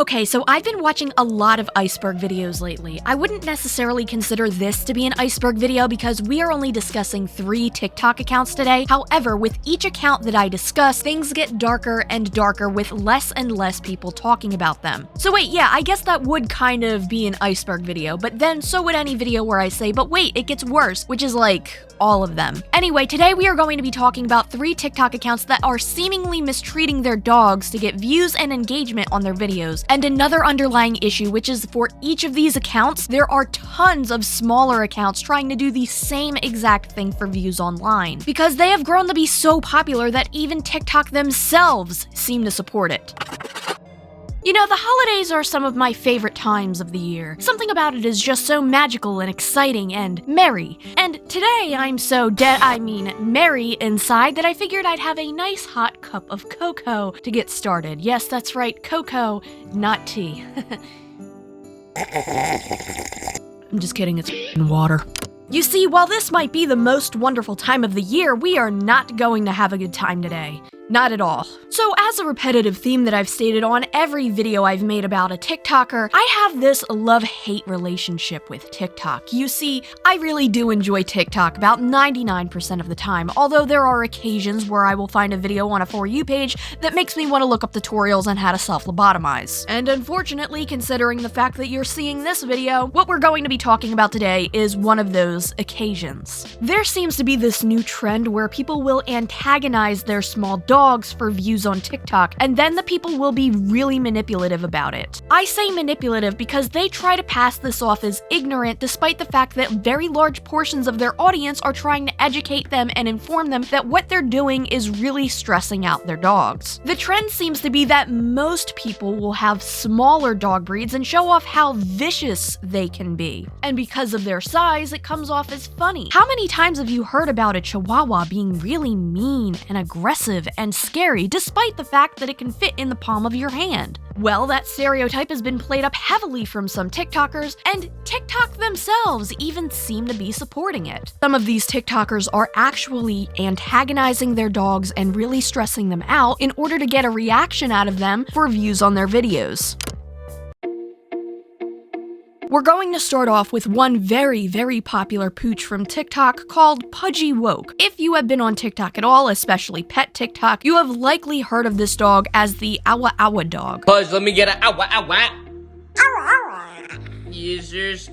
Okay, so I've been watching a lot of iceberg videos lately. I wouldn't necessarily consider this to be an iceberg video because we are only discussing 3 TikTok accounts today. However, with each account that I discuss, things get darker and darker with less and less people talking about them. So wait, yeah, I guess that would kind of be an iceberg video, but then so would any video where I say, but wait, it gets worse, which is like all of them. Anyway, today we are going to be talking about 3 TikTok accounts that are seemingly mistreating their dogs to get views and engagement on their videos. And another underlying issue, which is for each of these accounts, there are tons of smaller accounts trying to do the same exact thing for views online, because they have grown to be so popular that even TikTok themselves seem to support it. You know, the holidays are some of my favorite times of the year. Something about it is just so magical and exciting and merry. And today I'm so merry inside that I figured I'd have a nice hot cup of cocoa to get started. Yes, that's right, cocoa, not tea. I'm just kidding, it's water. You see, while this might be the most wonderful time of the year, we are not going to have a good time today. Not at all. So as a repetitive theme that I've stated on every video I've made about a TikToker, I have this love-hate relationship with TikTok. You see, I really do enjoy TikTok about 99% of the time, although there are occasions where I will find a video on a For You page that makes me want to look up tutorials on how to self-lobotomize. And unfortunately, considering the fact that you're seeing this video, what we're going to be talking about today is one of those occasions. There seems to be this new trend where people will antagonize their small dogs for views on TikTok, and then the people will be really manipulative about it. I say manipulative because they try to pass this off as ignorant despite the fact that very large portions of their audience are trying to educate them and inform them that what they're doing is really stressing out their dogs. The trend seems to be that most people will have smaller dog breeds and show off how vicious they can be. And because of their size, it comes off as funny. How many times have you heard about a Chihuahua being really mean and aggressive and scary despite the fact that it can fit in the palm of your hand? Well, that stereotype has been played up heavily from some TikTokers, and TikTok themselves even seem to be supporting it. Some of these TikTokers are actually antagonizing their dogs and really stressing them out in order to get a reaction out of them for views on their videos. We're going to start off with one very, very popular pooch from TikTok called PudgeyWoke. If you have been on TikTok at all, especially pet TikTok, you have likely heard of this dog as the Awa Awa dog. Pudge, let me get an Awa Awa. Yes,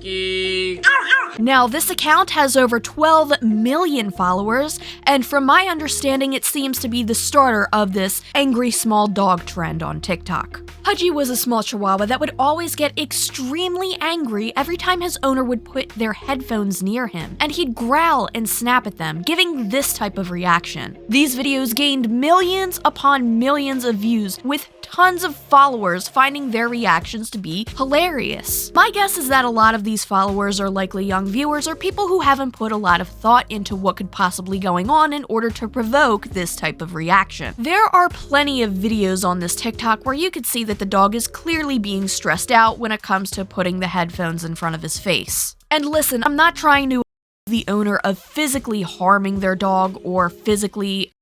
Now, this account has over 12 million followers, and from my understanding, it seems to be the starter of this angry small dog trend on TikTok. Pudgy was a small chihuahua that would always get extremely angry every time his owner would put their headphones near him, and he'd growl and snap at them, giving this type of reaction. These videos gained millions upon millions of views, with tons of followers finding their reactions to be hilarious. My guess is that a lot of these followers are likely young viewers or people who haven't put a lot of thought into what could possibly going on in order to provoke this type of reaction. There are plenty of videos on this TikTok where you could see that the dog is clearly being stressed out when it comes to putting the headphones in front of his face. And listen, I'm not trying to the owner of physically harming their dog or physically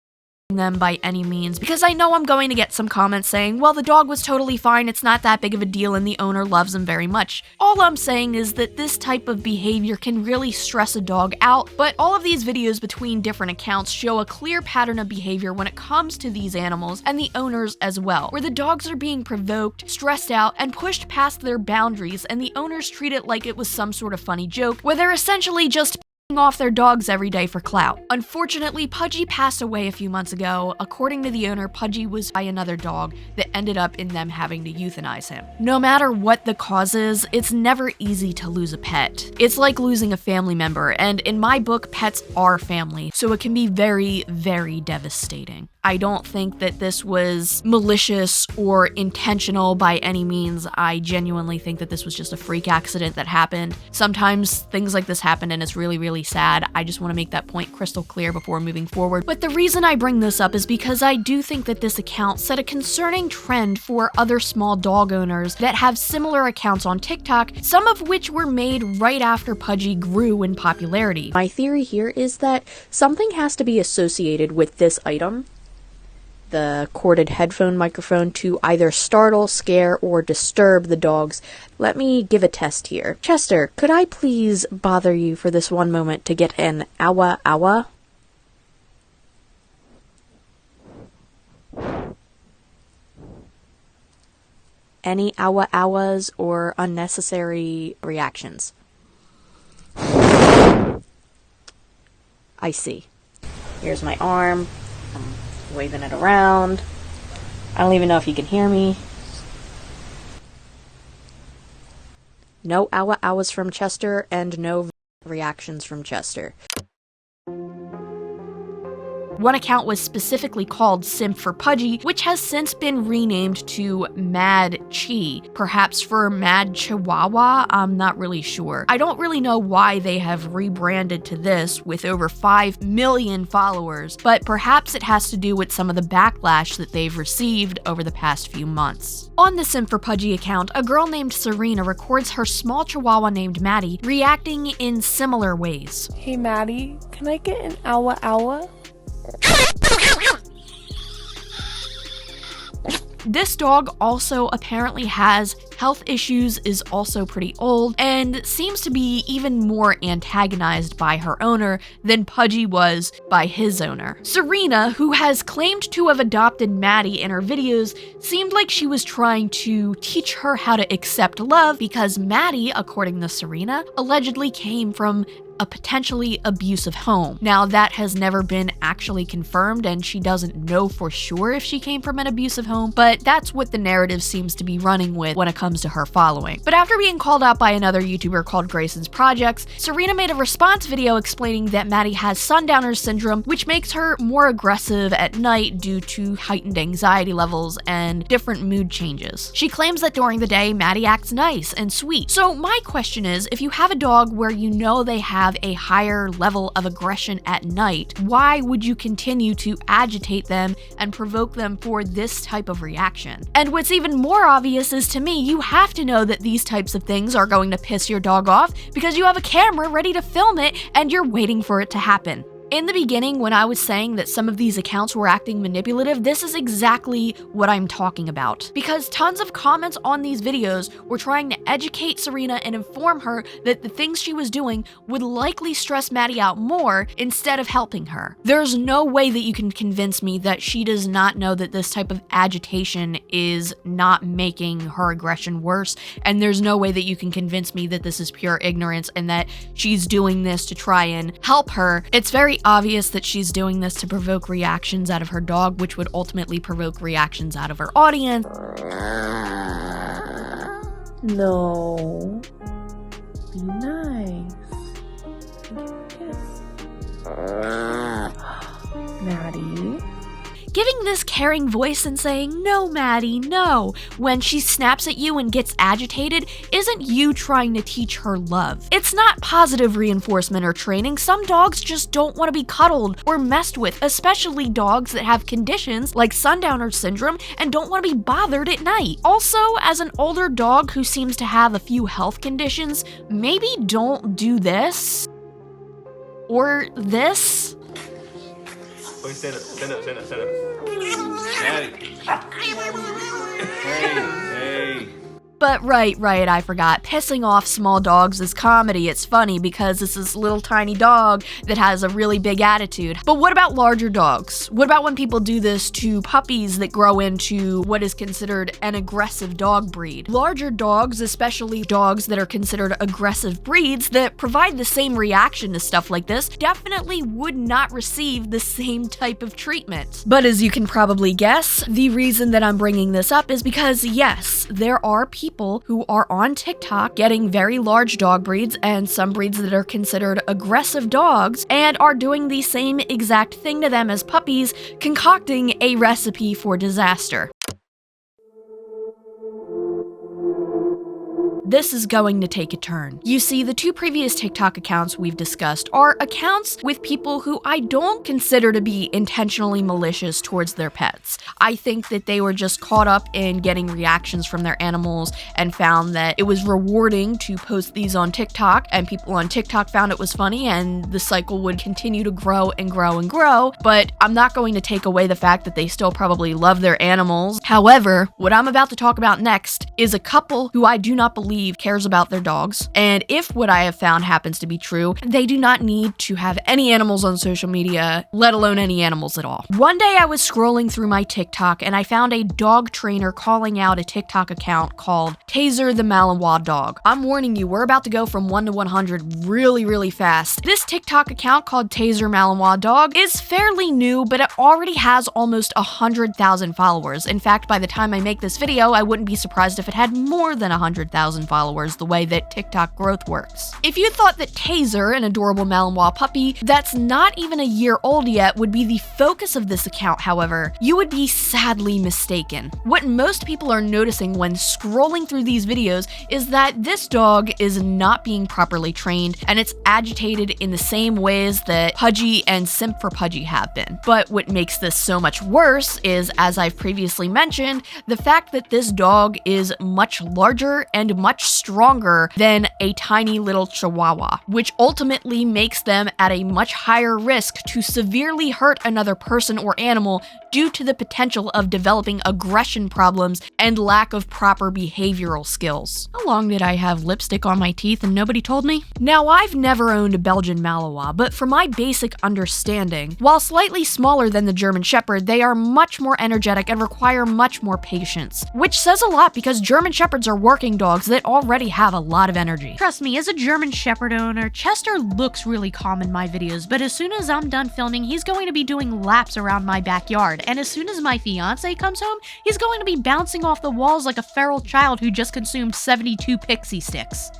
them by any means, because I know I'm going to get some comments saying, well, the dog was totally fine, it's not that big of a deal, and the owner loves him very much. All I'm saying is that this type of behavior can really stress a dog out, but all of these videos between different accounts show a clear pattern of behavior when it comes to these animals and the owners as well, where the dogs are being provoked, stressed out, and pushed past their boundaries, and the owners treat it like it was some sort of funny joke, where they're essentially just off their dogs every day for clout. Unfortunately, Pudgy passed away a few months ago. According to the owner, Pudgy was by another dog that ended up in them having to euthanize him. No matter what the cause is, it's never easy to lose a pet. It's like losing a family member, and in my book, pets are family, so it can be very, very devastating. I don't think that this was malicious or intentional by any means. I genuinely think that this was just a freak accident that happened. Sometimes things like this happen and it's really, really sad. I just want to make that point crystal clear before moving forward. But the reason I bring this up is because I do think that this account set a concerning trend for other small dog owners that have similar accounts on TikTok, some of which were made right after Pudgy grew in popularity. My theory here is that something has to be associated with this item the corded headphone microphone to either startle, scare, or disturb the dogs. Let me give a test here. Chester, could I please bother you for this one moment to get an awa awa? Any awa awas or unnecessary reactions? I see. Here's my arm. I'm waving it around. I don't even know if you can hear me. No awa awas from Chester and no reactions from Chester. One account was specifically called SimpingForPudgey, which has since been renamed to mad.chi, perhaps for Mad Chihuahua. I'm not really sure. I don't really know why they have rebranded to this with over 5 million followers, but perhaps it has to do with some of the backlash that they've received over the past few months. On the SimpingForPudgey account, a girl named Serena records her small chihuahua named Maddie reacting in similar ways. Hey Maddie, can I get an awa awa? This dog also apparently has health issues, is also pretty old, and seems to be even more antagonized by her owner than Pudgey was by his owner. Serena, who has claimed to have adopted Maddie in her videos, seemed like she was trying to teach her how to accept love because Maddie, according to Serena, allegedly came from a potentially abusive home. Now, that has never been actually confirmed, and she doesn't know for sure if she came from an abusive home, but that's what the narrative seems to be running with when it comes to her following. But after being called out by another YouTuber called Grayson's Projects, Serena made a response video explaining that Maddie has sundowner syndrome, which makes her more aggressive at night due to heightened anxiety levels and different mood changes. She claims that during the day, Maddie acts nice and sweet. So my question is, if you have a dog where you know they have a higher level of aggression at night, why would you continue to agitate them and provoke them for this type of reaction? And what's even more obvious is, to me, you have to know that these types of things are going to piss your dog off because you have a camera ready to film it and you're waiting for it to happen. In the beginning, when I was saying that some of these accounts were acting manipulative, this is exactly what I'm talking about. Because tons of comments on these videos were trying to educate Serena and inform her that the things she was doing would likely stress Maddie out more instead of helping her. There's no way that you can convince me that she does not know that this type of agitation is not making her aggression worse, and there's no way that you can convince me that this is pure ignorance and that she's doing this to try and help her. It's very obvious that she's doing this to provoke reactions out of her dog, which would ultimately provoke reactions out of her audience. No. Be nice. Maddie. Giving this caring voice and saying, "No, Maddie, no," when she snaps at you and gets agitated, isn't you trying to teach her love. It's not positive reinforcement or training. Some dogs just don't want to be cuddled or messed with, especially dogs that have conditions like sundowner syndrome and don't want to be bothered at night. Also, as an older dog who seems to have a few health conditions, maybe don't do this or this. Wait, stand up, stand up, stand up, stand up. Hey. But right, I forgot. Pissing off small dogs is comedy. It's funny because it's this little tiny dog that has a really big attitude. But what about larger dogs? What about when people do this to puppies that grow into what is considered an aggressive dog breed? Larger dogs, especially dogs that are considered aggressive breeds that provide the same reaction to stuff like this, definitely would not receive the same type of treatment. But as you can probably guess, the reason that I'm bringing this up is because, yes, there are people who are on TikTok getting very large dog breeds and some breeds that are considered aggressive dogs and are doing the same exact thing to them as puppies, concocting a recipe for disaster. this is going to take a turn. You see, the two previous TikTok accounts we've discussed are accounts with people who I don't consider to be intentionally malicious towards their pets. I think that they were just caught up in getting reactions from their animals and found that it was rewarding to post these on TikTok, and people on TikTok found it was funny, and the cycle would continue to grow and grow and grow. But I'm not going to take away the fact that they still probably love their animals. However, what I'm about to talk about next is a couple who I do not believe cares about their dogs, and if what I have found happens to be true, they do not need to have any animals on social media, let alone any animals at all. One day I was scrolling through my TikTok and I found a dog trainer calling out a TikTok account called TaserMalinoisDog. I'm warning you, we're about to go from 1 to 100 really fast. This TikTok account called TaserMalinoisDog is fairly new, but it already has almost 100,000 followers. In fact, by the time I make this video, I wouldn't be surprised if it had more than 100,000 followers, the way that TikTok growth works. If you thought that Taser, an adorable Malinois puppy that's not even a year old yet, would be the focus of this account, however, you would be sadly mistaken. What most people are noticing when scrolling through these videos is that this dog is not being properly trained, and it's agitated in the same ways that Pudgey and SimpingForPudgey have been. But what makes this so much worse is, as I've previously mentioned, the fact that this dog is much larger and much stronger than a tiny little Chihuahua, which ultimately makes them at a much higher risk to severely hurt another person or animal due to the potential of developing aggression problems and lack of proper behavioral skills. How long did I have lipstick on my teeth and nobody told me? Now, I've never owned a Belgian Malinois, but from my basic understanding, while slightly smaller than the German Shepherd, they are much more energetic and require much more patience, which says a lot because German Shepherds are working dogs that already have a lot of energy. Trust me, as a German Shepherd owner, Chester looks really calm in my videos, but as soon as I'm done filming, he's going to be doing laps around my backyard, and as soon as my fiance comes home, he's going to be bouncing off the walls like a feral child who just consumed 72 pixie sticks.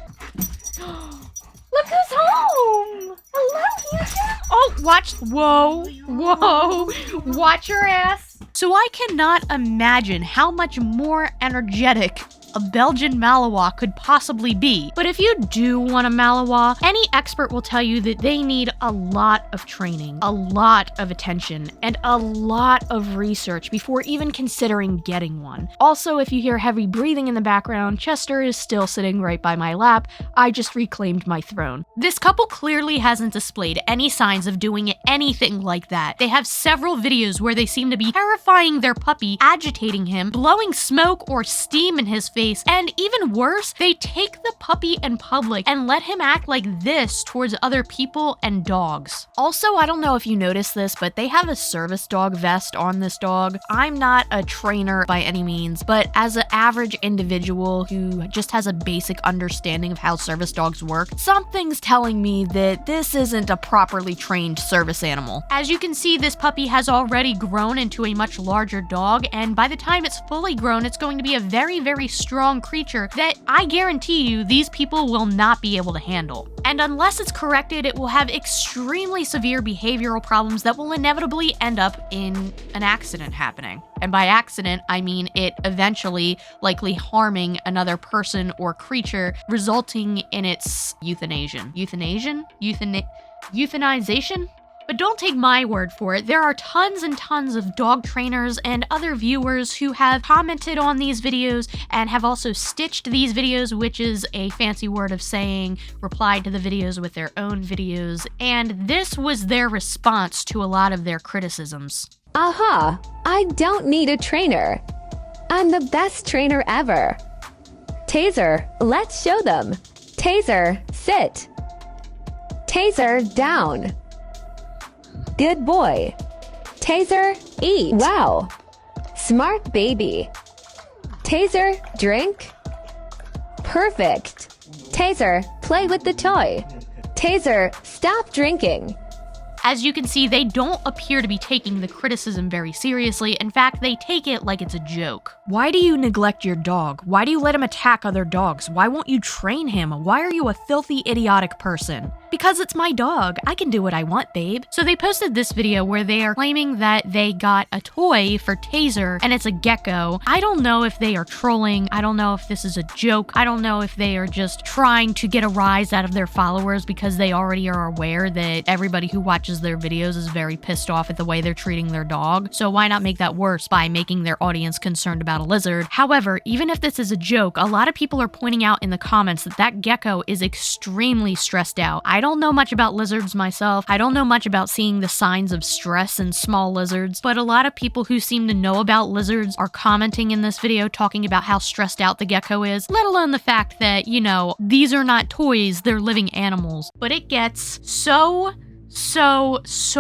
Look who's home! Hello, Houston! Oh, watch. Whoa. Watch your ass. So I cannot imagine how much more energetic a Belgian Malinois could possibly be. But if you do want a Malinois, any expert will tell you that they need a lot of training, a lot of attention, and a lot of research before even considering getting one. Also, if you hear heavy breathing in the background, Chester is still sitting right by my lap. I just reclaimed my throne. This couple clearly hasn't displayed any signs of doing anything like that. They have several videos where they seem to be terrifying their puppy, agitating him, blowing smoke or steam in his face, and even worse, they take the puppy in public and let him act like this towards other people and dogs. Also, I don't know if you noticed this, but they have a service dog vest on this dog. I'm not a trainer by any means, but as an average individual who just has a basic understanding of how service dogs work, something's telling me that this isn't a properly trained service animal. As you can see, this puppy has already grown into a much larger dog, and by the time it's fully grown, it's going to be a very strong creature that I guarantee you these people will not be able to handle. And unless it's corrected, it will have extremely severe behavioral problems that will inevitably end up in an accident happening. And by accident, I mean it eventually likely harming another person or creature, resulting in its euthanization. But don't take my word for it. There are tons and tons of dog trainers and other viewers who have commented on these videos and have also stitched these videos, which is a fancy word of saying replied to the videos with their own videos. And this was their response to a lot of their criticisms. Aha! I don't need a trainer. I'm the best trainer ever. Taser, let's show them. Taser, sit. Taser, down. Good boy. Taser, eat. Wow. Smart baby. Taser, drink. Perfect. Taser, play with the toy. Taser, stop drinking. As you can see, they don't appear to be taking the criticism very seriously. In fact, they take it like it's a joke. Why do you neglect your dog? Why do you let him attack other dogs? Why won't you train him? Why are you a filthy, idiotic person? Because it's my dog. I can do what I want, babe. So they posted this video where they are claiming that they got a toy for Taser and it's a gecko. I don't know if they are trolling. I don't know if this is a joke. I don't know if they are just trying to get a rise out of their followers because they already are aware that everybody who watches their videos is very pissed off at the way they're treating their dog. So why not make that worse by making their audience concerned about a lizard? However, even if this is a joke, a lot of people are pointing out in the comments that that gecko is extremely stressed out. I don't know much about lizards myself. I don't know much about seeing the signs of stress in small lizards, but a lot of people who seem to know about lizards are commenting in this video talking about how stressed out the gecko is, let alone the fact that, you know, these are not toys, they're living animals. But it gets so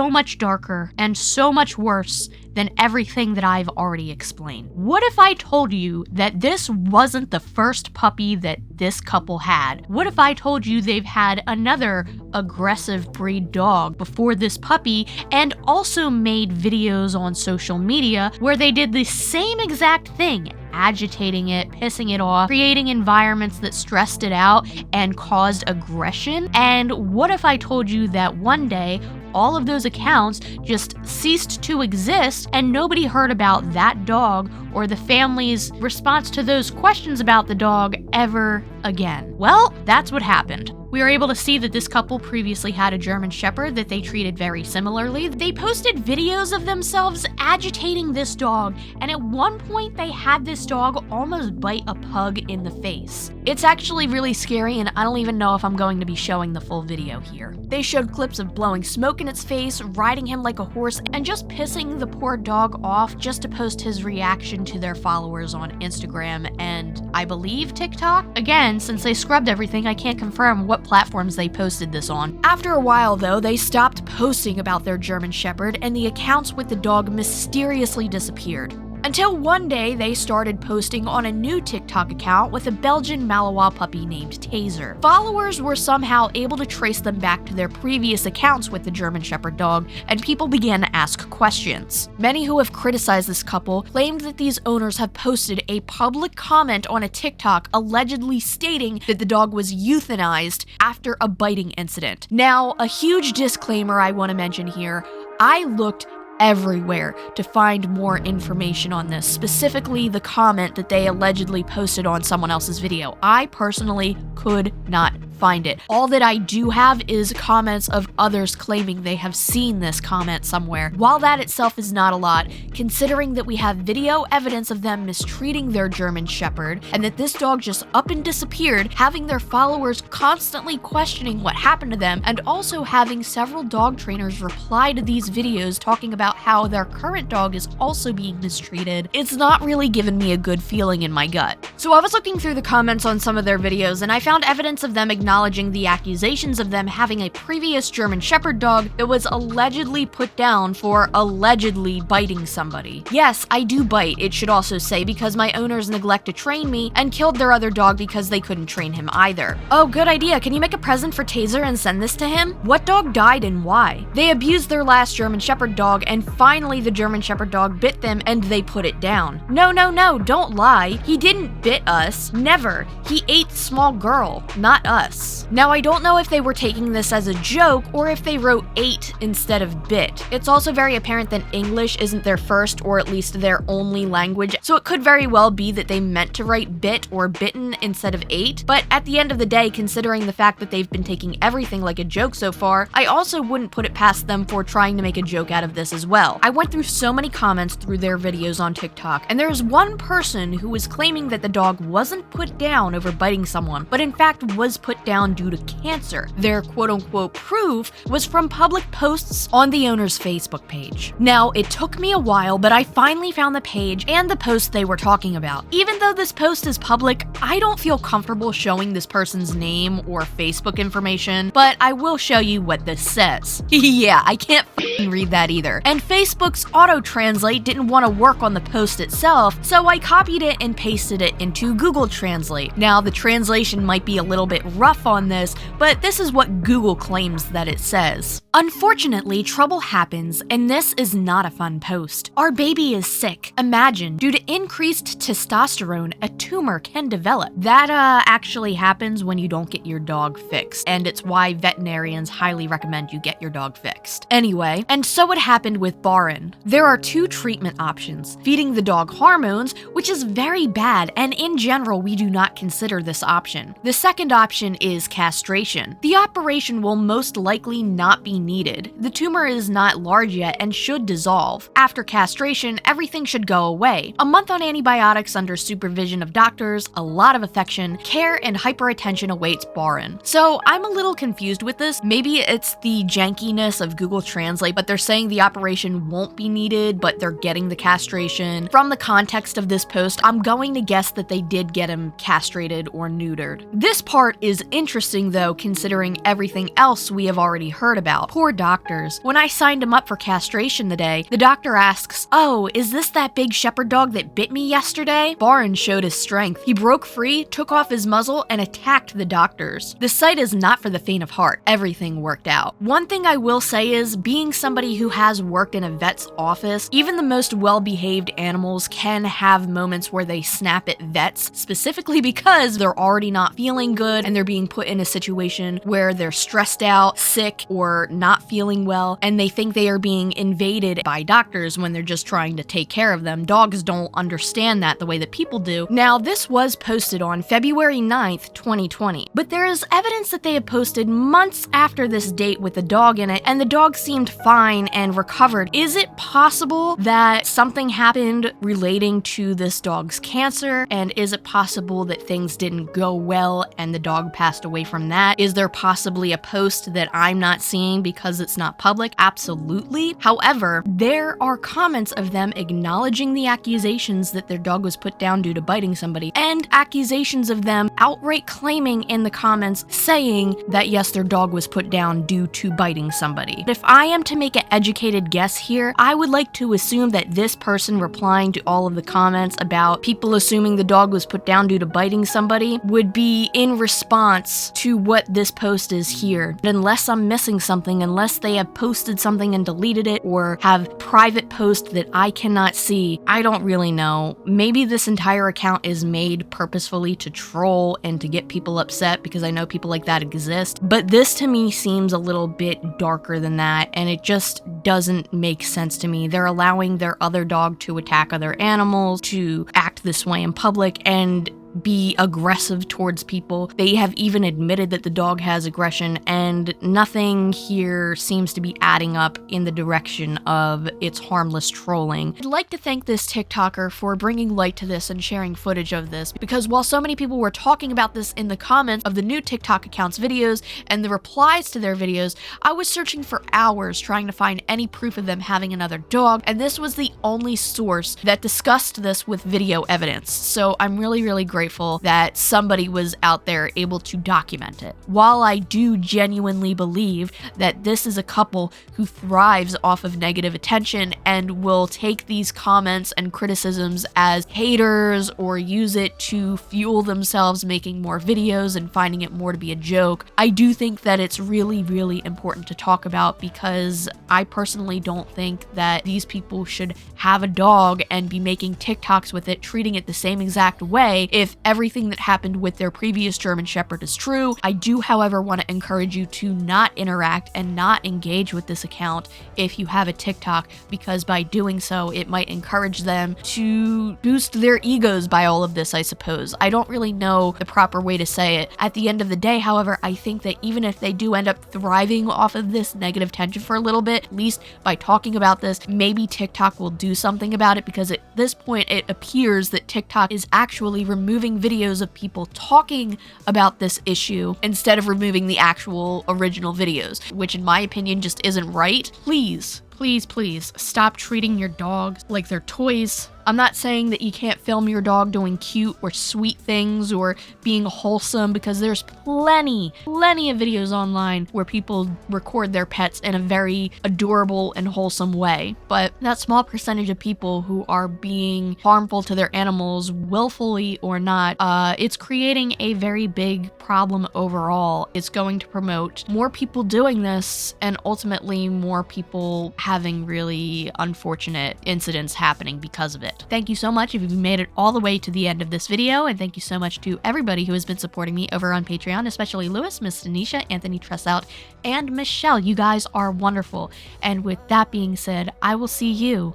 much darker and so much worse than everything that I've already explained. What if I told you that this wasn't the first puppy that this couple had? What if I told you they've had another aggressive breed dog before this puppy and also made videos on social media where they did the same exact thing, agitating it, pissing it off, creating environments that stressed it out and caused aggression? And what if I told you that one day all of those accounts just ceased to exist and nobody heard about that dog or the family's response to those questions about the dog ever again? Well, that's what happened. We were able to see that this couple previously had a German Shepherd that they treated very similarly. They posted videos of themselves agitating this dog, and at one point they had this dog almost bite a pug in the face. It's actually really scary, and I don't even know if I'm going to be showing the full video here. They showed clips of blowing smoke in its face, riding him like a horse, and just pissing the poor dog off just to post his reaction to their followers on Instagram and I believe TikTok. Again, since they scrubbed everything, I can't confirm what platforms they posted this on. After a while though, they stopped posting about their German Shepherd and the accounts with the dog mysteriously disappeared. Until one day, they started posting on a new TikTok account with a Belgian Malinois puppy named Taser. Followers were somehow able to trace them back to their previous accounts with the German Shepherd dog, and people began to ask questions. Many who have criticized this couple claimed that these owners have posted a public comment on a TikTok allegedly stating that the dog was euthanized after a biting incident. Now, a huge disclaimer I want to mention here. I looked everywhere to find more information on this, specifically the comment that they allegedly posted on someone else's video. I personally could not find it. All that I do have is comments of others claiming they have seen this comment somewhere. While that itself is not a lot, considering that we have video evidence of them mistreating their German Shepherd, and that this dog just up and disappeared, having their followers constantly questioning what happened to them, and also having several dog trainers reply to these videos talking about how their current dog is also being mistreated, it's not really given me a good feeling in my gut. So I was looking through the comments on some of their videos, and I found evidence of them acknowledging the accusations of them having a previous German Shepherd dog that was allegedly put down for allegedly biting somebody. Yes, I do bite, it should also say, because my owners neglect to train me and killed their other dog because they couldn't train him either. Oh, good idea. Can you make a present for Taser and send this to him? What dog died and why? They abused their last German Shepherd dog, and finally the German Shepherd dog bit them and they put it down. No, don't lie. He didn't bit us. Never. He ate small girl, not us. Now, I don't know if they were taking this as a joke or if they wrote ate instead of bit. It's also very apparent that English isn't their first or at least their only language, so it could very well be that they meant to write bit or bitten instead of ate. But at the end of the day, considering the fact that they've been taking everything like a joke so far, I also wouldn't put it past them for trying to make a joke out of this as well. I went through so many comments through their videos on TikTok, and there's one person who was claiming that the dog wasn't put down over biting someone, but in fact was put down due to cancer. Their quote-unquote proof was from public posts on the owner's Facebook page. Now, it took me a while, but I finally found the page and the post they were talking about. Even though this post is public, I don't feel comfortable showing this person's name or Facebook information, but I will show you what this says. Yeah, I can't didn't read that either. And Facebook's auto-translate didn't want to work on the post itself, so I copied it and pasted it into Google Translate. Now, the translation might be a little bit rough on this, but this is what Google claims that it says. Unfortunately, trouble happens, and this is not a fun post. Our baby is sick. Imagine, due to increased testosterone, a tumor can develop. That actually happens when you don't get your dog fixed, and it's why veterinarians highly recommend you get your dog fixed. Anyway, and so it happened with Barin. There are two treatment options: feeding the dog hormones, which is very bad, and in general we do not consider this option. The second option is castration. The operation will most likely not be needed. The tumor is not large yet and should dissolve. After castration, everything should go away. A month on antibiotics under supervision of doctors, a lot of affection, care, and hyperattention awaits Barin. So I'm a little confused with this. Maybe it's the jankiness of Google Translate, but they're saying the operation won't be needed, but they're getting the castration. From the context of this post, I'm going to guess that they did get him castrated or neutered. This part is interesting though, considering everything else we have already heard about. Poor doctors. When I signed him up for castration today, the doctor asks, "Oh, is this that big shepherd dog that bit me yesterday?" Barin showed his strength. He broke free, took off his muzzle, and attacked the doctors. The sight is not for the faint of heart. Everything worked out. One thing I will say is, being somebody who has worked in a vet's office, even the most well-behaved animals can have moments where they snap at vets, specifically because they're already not feeling good and they're being put in a situation where they're stressed out, sick, or not feeling well, and they think they are being invaded by doctors when they're just trying to take care of them. Dogs don't understand that the way that people do. Now, this was posted on February 9th, 2020, but there is evidence that they had posted months after this date with the dog in it, and the dog seemed fine and recovered. Is it possible that something happened relating to this dog's cancer? And is it possible that things didn't go well and the dog passed away from that? Is there possibly a post that I'm not seeing because it's not public? Absolutely. However, there are comments of them acknowledging the accusations that their dog was put down due to biting somebody, and accusations of them outright claiming in the comments saying that yes, their dog was put down due to biting somebody. If I am to make an educated guess here, I would like to assume that this person replying to all of the comments about people assuming the dog was put down due to biting somebody would be in response to what this post is here. But unless I'm missing something, unless they have posted something and deleted it or have private posts that I cannot see, I don't really know. Maybe this entire account is made purposefully to troll and to get people upset, because I know people like that exist. But this to me seems a little bit darker than that, and it just doesn't make sense to me. They're allowing their other dog to attack other animals, to act this way in public, and be aggressive towards people. They have even admitted that the dog has aggression, and nothing here seems to be adding up in the direction of its harmless trolling. I'd like to thank this TikToker for bringing light to this and sharing footage of this, because while so many people were talking about this in the comments of the new TikTok account's videos and the replies to their videos, I was searching for hours trying to find any proof of them having another dog, and this was the only source that discussed this with video evidence. So I'm really grateful that somebody was out there able to document it. While I do genuinely believe that this is a couple who thrives off of negative attention and will take these comments and criticisms as haters or use it to fuel themselves making more videos and finding it more to be a joke, I do think that it's really important to talk about, because I personally don't think that these people should have a dog and be making TikToks with it, treating it the same exact way if everything that happened with their previous German Shepherd is true. I do, however, want to encourage you to not interact and not engage with this account if you have a TikTok, because by doing so, it might encourage them to boost their egos by all of this, I suppose. I don't really know the proper way to say it. At the end of the day, however, I think that even if they do end up thriving off of this negative tension for a little bit, at least by talking about this, maybe TikTok will do something about it, because at this point, it appears that TikTok is actually removing videos of people talking about this issue instead of removing the actual original videos, which in my opinion just isn't right. Please please, please stop treating your dogs like they're toys. I'm not saying that you can't film your dog doing cute or sweet things or being wholesome, because there's plenty of videos online where people record their pets in a very adorable and wholesome way. But that small percentage of people who are being harmful to their animals, willfully or not, it's creating a very big problem overall. It's going to promote more people doing this and ultimately more people having really unfortunate incidents happening because of it. Thank you so much if you've made it all the way to the end of this video, and thank you so much to everybody who has been supporting me over on Patreon, especially Lewis, Miss Denisha, Anthony Tressout, and Michelle. You guys are wonderful. And with that being said, I will see you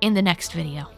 in the next video.